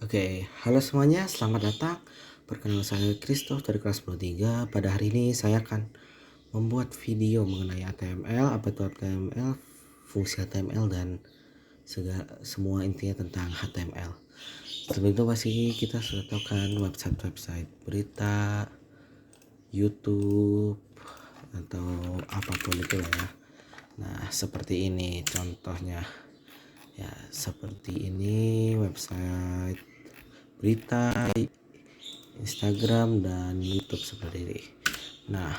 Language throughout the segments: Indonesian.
Oke, halo semuanya, selamat datang. Perkenalkan saya Christoph dari kelas 23. Pada hari ini saya akan membuat video mengenai HTML, apa itu HTML, fungsi HTML dan semua intinya tentang HTML. Sebelum itu pasti kita sudah tahu kan website berita, YouTube atau apapun itu lah ya. Nah, seperti ini contohnya. Ya, seperti ini website berita, Instagram dan YouTube seperti ini. Nah,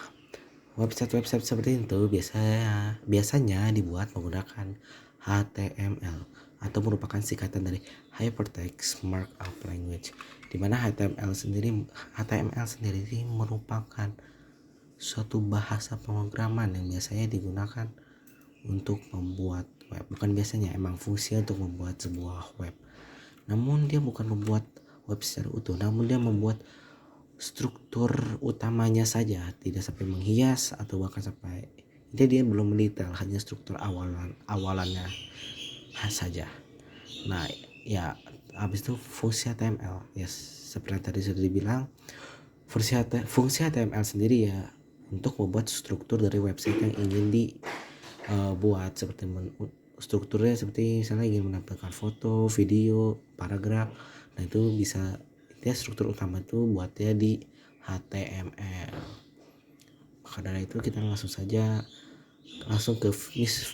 website seperti itu biasanya dibuat menggunakan HTML atau merupakan singkatan dari Hypertext Markup Language, di mana HTML sendiri merupakan suatu bahasa pemrograman yang biasanya digunakan untuk membuat web. Bukan biasanya, emang fungsinya untuk membuat sebuah web. Namun dia bukan membuat web secara utuh, namun dia membuat struktur utamanya saja, tidak sampai menghias atau bahkan sampai dia belum mendetail, hanya struktur awalannya saja. Nah ya, habis itu fungsi HTML ya, seperti yang tadi sudah dibilang, fungsi HTML sendiri ya untuk membuat struktur dari website yang ingin dibuat, seperti strukturnya seperti misalnya ingin menampilkan foto, video, paragraf. Nah itu bisa, dia struktur utama itu buatnya di HTML. Maka dari itu kita langsung ke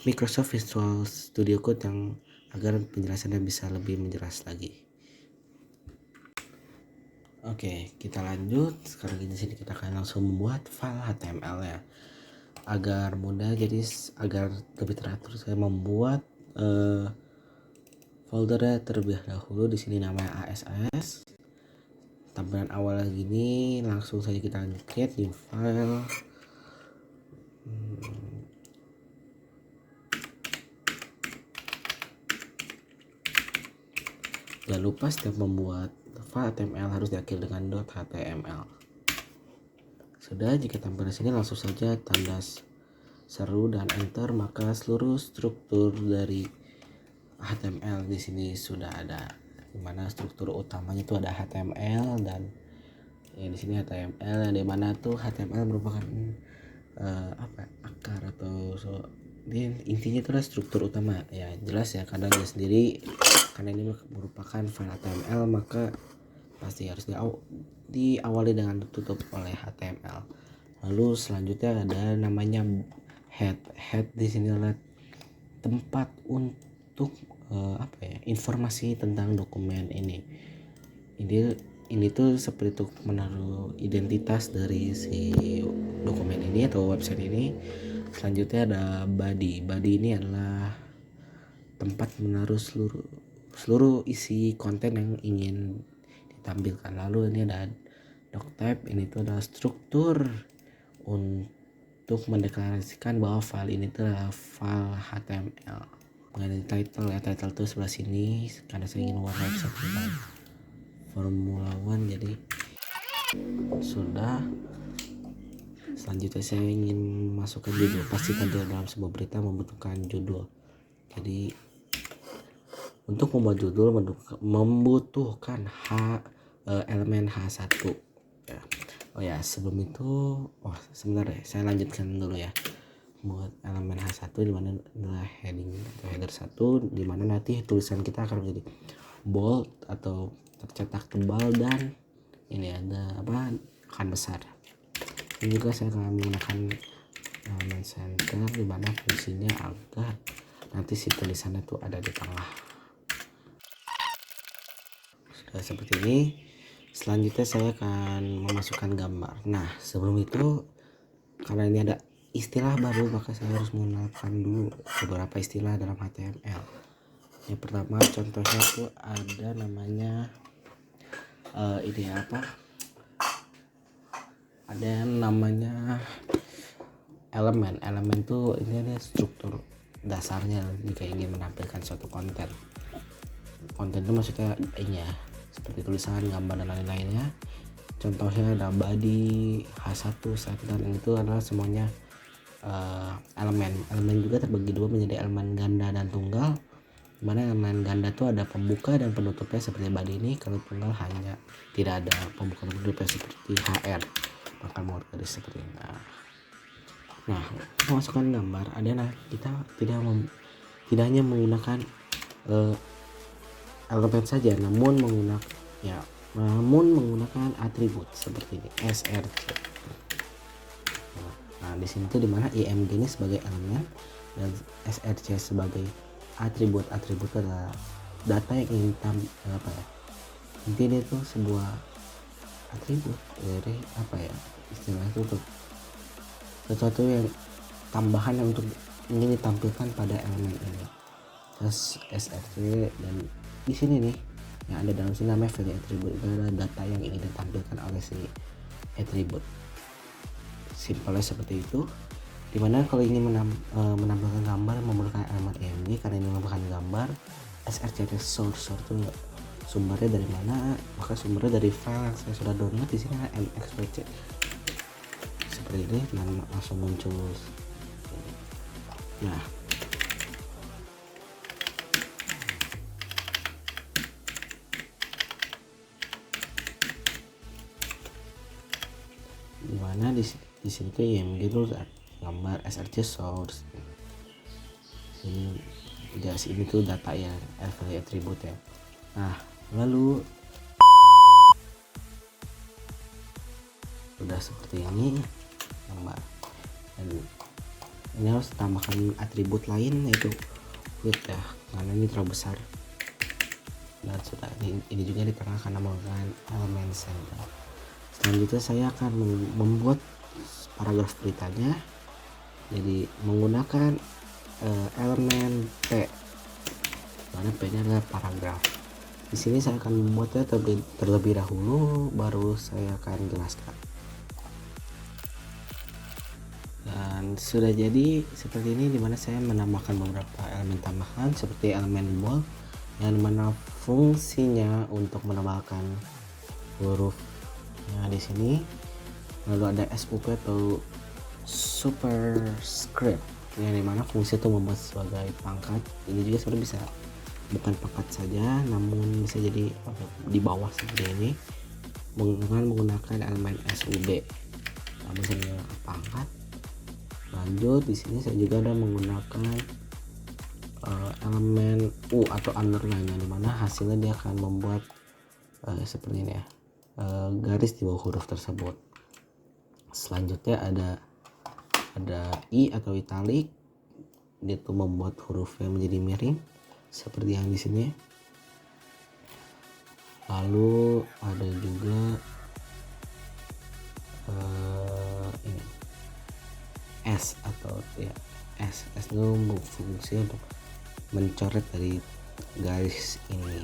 Microsoft Visual Studio Code yang agar penjelasannya bisa lebih menjelas lagi. Oke, kita lanjut. Sekarang di sini kita akan langsung membuat file HTML ya. Agar mudah, jadi agar lebih teratur, saya membuat foldernya terlebih dahulu. Di sini namanya ASS. Tampilan awal gini, langsung saja kita create new file. Jangan lupa setiap membuat file HTML harus diakhiri dengan .html. Sudah, jika tampilan sini langsung saja tanda seru dan enter, maka seluruh struktur dari HTML di sini sudah ada. Dimana struktur utamanya itu ada HTML dan ya di sini HTML, di mana tuh HTML merupakan akar atau intinya itu adalah struktur utama ya, jelas ya, karena dia sendiri, karena ini merupakan file HTML maka pasti harus diawali dengan ditutup oleh HTML. Lalu selanjutnya ada namanya head di sini adalah tempat untuk informasi tentang dokumen ini tuh seperti untuk menaruh identitas dari si dokumen ini atau website ini. Selanjutnya ada body ini adalah tempat menaruh seluruh isi konten yang ingin ditampilkan. Lalu ini ada doctype, ini tuh adalah struktur untuk mendeklarasikan bahwa file ini tuh adalah file HTML. Mengenai title ya, title tuh sebelah sini karena saya ingin membuat website tentang Formula One, jadi sudah. Selanjutnya saya ingin masukkan judul. Pastikan dalam sebuah berita membutuhkan judul. Jadi untuk membuat judul membutuhkan elemen H1 ya. Oh ya, sebelum itu sebentar ya, saya lanjutkan dulu ya. Buat elemen H1 dimana adalah heading atau header 1, dimana nanti tulisan kita akan menjadi bold atau tercetak tebal, dan ini ada akan besar. Ini juga saya akan menggunakan elemen center, dimana fungsinya agar nanti si tulisannya tuh ada di tengah. Sudah seperti ini. Selanjutnya saya akan memasukkan gambar. Nah sebelum itu, karena ini ada istilah baru, maka saya harus mengenalkan dulu beberapa istilah dalam HTML. Yang pertama contohnya tuh ada namanya ada yang namanya elemen tuh ini ada struktur dasarnya jika ingin menampilkan suatu konten itu maksudnya ini ya, seperti tulisan, gambar dan lain-lainnya. Contohnya ada body, H1, dan itu adalah semuanya elemen juga terbagi dua menjadi elemen ganda dan tunggal. Dimana elemen ganda tuh ada pembuka dan penutupnya seperti body ini. Kalau tunggal hanya tidak ada pembuka dan penutupnya seperti HR, maka mau garis seperti ini. Nah, memasukkan gambar adalah kita tidak hanya menggunakan elemen saja, namun menggunakan atribut seperti ini src. Nah, di sini tuh dimana img ini sebagai elemen dan src sebagai atribut. Atribut adalah data yang ingin intinya itu sebuah atribut dari istilahnya itu untuk sesuatu yang tambahan yang untuk ingin ditampilkan pada elemen ini. Terus src, dan di sini nih yang ada dalam sini namanya value attribute, itu adalah data yang ingin ditampilkan oleh si atribut. Simpelnya seperti itu. Dimana kalau ingin menampilkan gambar memerlukan elemen img, karena ini merupakan gambar. src source itu sumbernya dari mana, maka sumbernya dari file yang saya sudah download. Di sini ada mxpc seperti ini dan langsung muncul. Nah, dimana di sini tuh img itu gambar src source. Ini tuh data yang value attribute ya. Nah, lalu udah seperti ini gambar, dan ini harus tambahkan atribut lain yaitu width ya, karena ini terlalu besar. Dan sudah ini juga diterangkan menggunakan elemen center. Selanjutnya saya akan membuat paragraf beritanya, jadi menggunakan elemen P, mana P-nya adalah paragraf. Di sini saya akan membuatnya terlebih dahulu, baru saya akan jelaskan. Dan sudah jadi seperti ini, dimana saya menambahkan beberapa elemen tambahan seperti elemen bold yang mana fungsinya untuk menambahkan hurufnya di sini. Lalu ada SUP atau superscript yang dimana fungsi itu membuat sebagai pangkat. Ini juga sebenarnya bisa bukan pangkat saja, namun bisa jadi di bawah seperti ini menggunakan elemen SUB, namun saya menggunakan pangkat. Lanjut di sini saya juga ada menggunakan elemen U atau underline, yang dimana hasilnya dia akan membuat seperti ini ya, garis di bawah huruf tersebut. Selanjutnya ada I atau italic, dia tuh membuat hurufnya menjadi miring seperti yang di sini. Lalu ada juga ini S atau ya S itu fungsi untuk mencoret dari garis ini.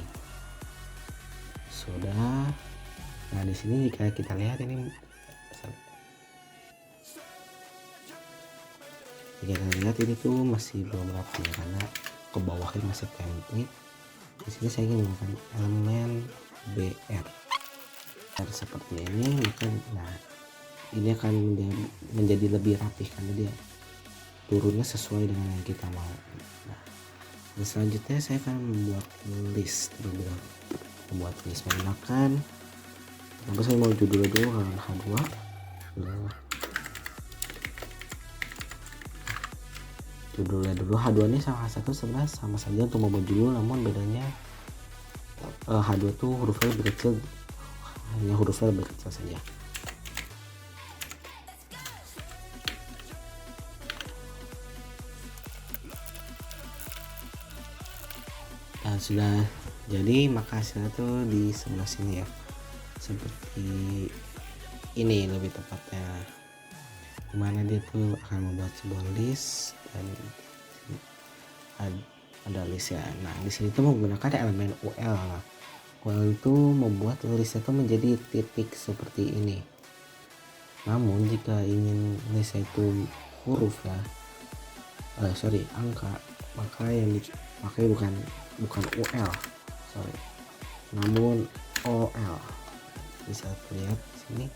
Sudah. Nah, di sini jika kita lihat ini, jika kita lihat ini tuh masih belum rapi ya, karena ke bawahnya masih template. Di sini saya ingin menggunakan elemen BR seperti ini, bukan. Nah, ini akan menjadi lebih rapi karena dia turunnya sesuai dengan yang kita mau. Nah, dan selanjutnya saya akan membuat list menggunakan, kenapa saya mau judulnya dulu karena H2. Judulnya dulu. H2 ini sama H1 sebenarnya sama saja untuk membuat judul, namun bedanya H2 tuh hurufnya lebih kecil, hanya hurufnya lebih kecil saja. Dan sudah jadi, maka hasilnya tuh di sebelah sini ya, seperti ini lebih tepatnya, dimana dia tuh akan membuat sebuah list dan ada list ya. Nah, di sini tuh menggunakan elemen UL. UL itu membuat listnya tuh menjadi titik seperti ini. Namun jika ingin listnya itu huruf ya, angka, maka yang dipakai bukan UL, namun OL. Bisa terlihat di sini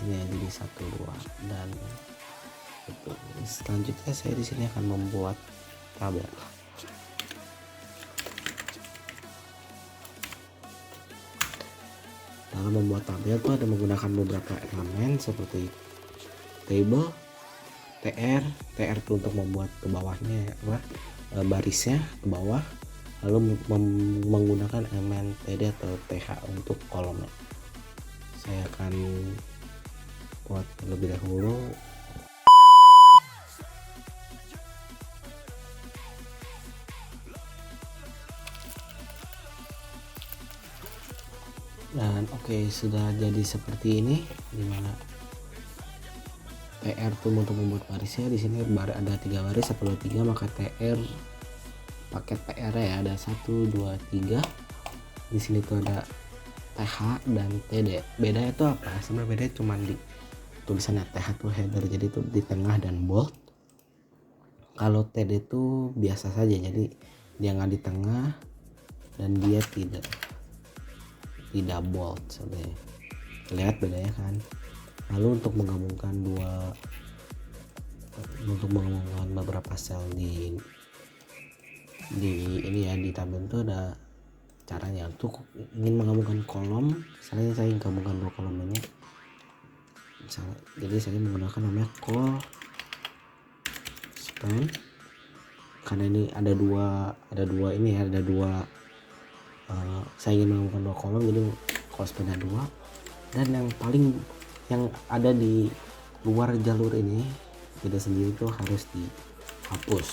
ya, jadi 1 2 dan itu. Selanjutnya saya di sini akan membuat tabel. Dalam membuat tabel tuh ada menggunakan beberapa elemen seperti table, tr tuh untuk membuat ke bawahnya barisnya ke bawah, lalu menggunakan elemen td atau th untuk kolomnya. Saya akan buat terlebih dahulu. Dan oke, sudah jadi seperti ini, dimana tr tuh untuk membuat barisnya. Di sini ada 3 baris, 1 2 3, maka tr paket tr ya ada 1 2 3. Di sini tuh ada th dan td. Bedanya itu apa? Sebenarnya bedanya cuma di tulisannya. Th tuh header, jadi itu di tengah dan bold. Kalau td tuh biasa saja, jadi dia nggak di tengah dan dia tidak bold sebenarnya. Lihat bedanya kan. Lalu untuk menggabungkan beberapa sel di ini ya, di tabel itu ada caranya. Untuk ingin menggabungkan kolom, misalnya saya ingin gabungkan 2 kolom ini, misalnya, jadi saya menggunakan namanya call span, karena ini ada dua ini ya, ada dua saya ingin menggabungkan 2 kolom, jadi call span ada 2. Dan yang ada di luar jalur ini tidak sendiri itu harus dihapus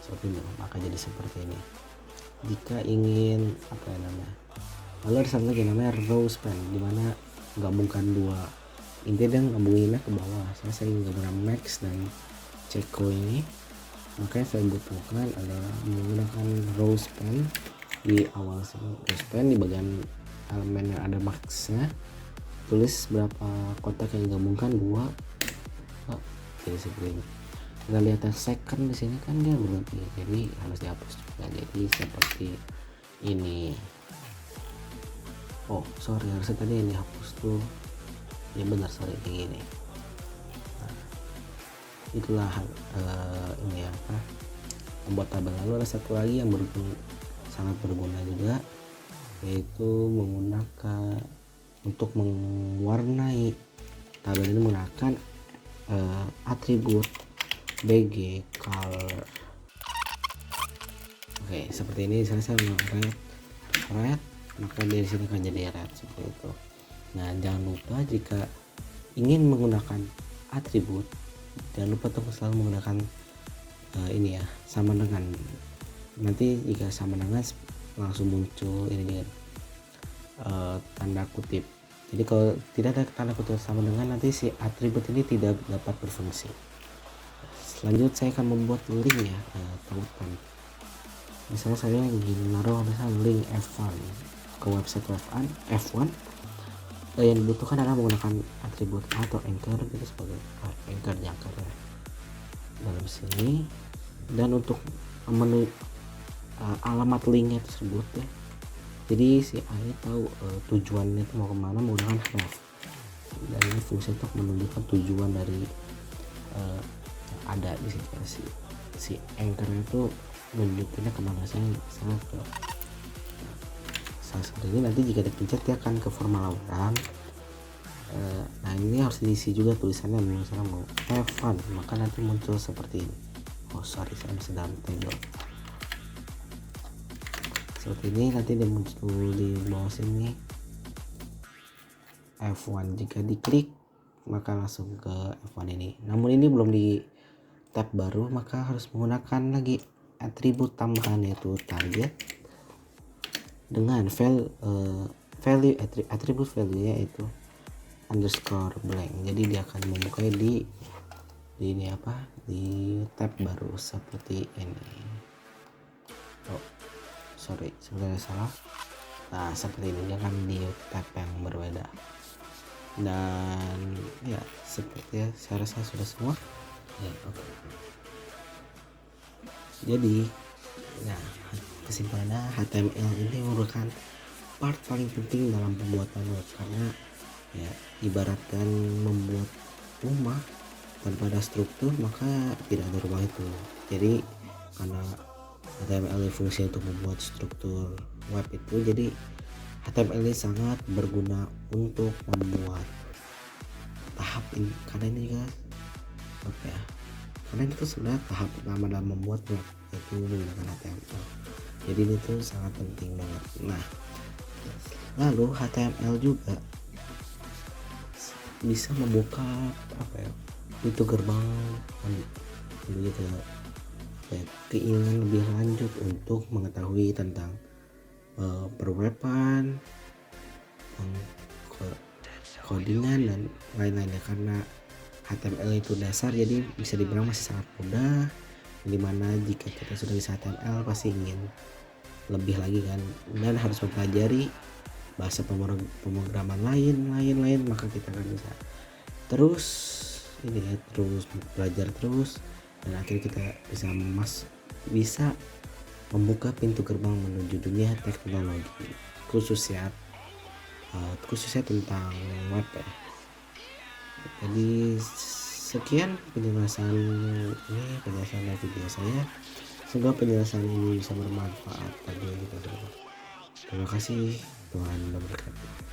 seperti ini, maka jadi seperti ini. Jika ingin apa ya namanya, lalu ada satu lagi namanya row span, dimana gabungkan 2 inti dan gabunginnya ke bawah. Saya ingin gabungkan max dan ceko ini, makanya saya butuhkan adalah menggunakan row span. Di awal row span, di bagian elemen yang ada maxnya, tulis berapa kotak yang digabungkan 2. Jadi seperti ini. Kita lihat second di sini kan dia berlebih, jadi harus dihapus juga. Jadi seperti ini. Oh sorry, harusnya tadi yang dihapus tuh ya, benar, sorry, kayak gini. Nah, itulah ini apa, membuat tabel. Lalu ada satu lagi yang sangat berguna juga, yaitu menggunakan untuk mewarnai tabel ini menggunakan atribut bg color. Oke, seperti ini. Saya menggunakan red, maka dari sini akan jadi red seperti itu. Nah, jangan lupa jika ingin menggunakan atribut, jangan lupa untuk selalu menggunakan ini ya, sama dengan. Nanti jika sama dengan langsung muncul ini dia tanda kutip. Jadi kalau tidak ada tanda kutip sama dengan, nanti si atribut ini tidak dapat berfungsi. Selanjutnya saya akan membuat link ya, tautan. Misalnya saya ingin naruh link F1 ke website F1, yang dibutuhkan adalah menggunakan atribut atau anchor gitu, sebagai anchor jangkar ya, dalam sini. Dan untuk alamat linknya tersebut ya, jadi si AI tahu tujuannya itu mau kemana menggunakan ref, dan ini fungsi untuk menunjukkan tujuan dari yang ada di situ. Si anchor itu menunjukkannya kemana. Saya ke salah seperti ini. Nanti jika dipencet dia akan ke form laporan. Nah ini harus diisi juga tulisannya, misalnya mau F1, maka nanti muncul seperti ini. Oh sorry, saya masih dalam table seperti ini. Nanti dia muncul di bawah sini F1. Jika diklik maka langsung ke F1 ini. Namun ini belum di tab baru, maka harus menggunakan lagi atribut tambahan, yaitu target dengan value atribut value yaitu underscore blank. Jadi dia akan membuka di ini apa, di tab baru seperti ini. Oh sorry, sebenarnya salah. Nah seperti ini, dia akan di tab yang berbeda. Dan ya seperti ya, saya rasa sudah semua ya. Oke. Jadi ya, kesimpulannya HTML ini merupakan part paling penting dalam pembuatan web, karena ya ibaratkan membuat rumah tanpa ada struktur maka tidak ada rumah itu. Jadi karena HTML fungsi untuk membuat struktur web itu, jadi HTML ini sangat berguna untuk membuat tahap ini, karena ini juga apa ya, karena itu sebenarnya tahap pertama dalam membuat web yaitu menggunakan HTML. Jadi ini tuh sangat penting banget. Nah, lalu HTML juga bisa membuka apa ya, pintu gerbang begitu ya, keinginan lebih lanjut untuk mengetahui tentang perweban, codingan dan lain-lainnya. Karena HTML itu dasar, jadi bisa dibilang masih sangat mudah, dimana jika kita sudah bisa HTML pasti ingin lebih lagi kan, dan harus mempelajari bahasa pemrograman lain, maka kita akan bisa terus ini ya, terus belajar terus, dan akhirnya kita bisa membuka pintu gerbang menuju dunia teknologi, khususnya tentang web ya. Jadi sekian penjelasan video saya. Semoga penjelasan ini bisa bermanfaat bagi kita semua. Terima kasih, Tuhan memberkati.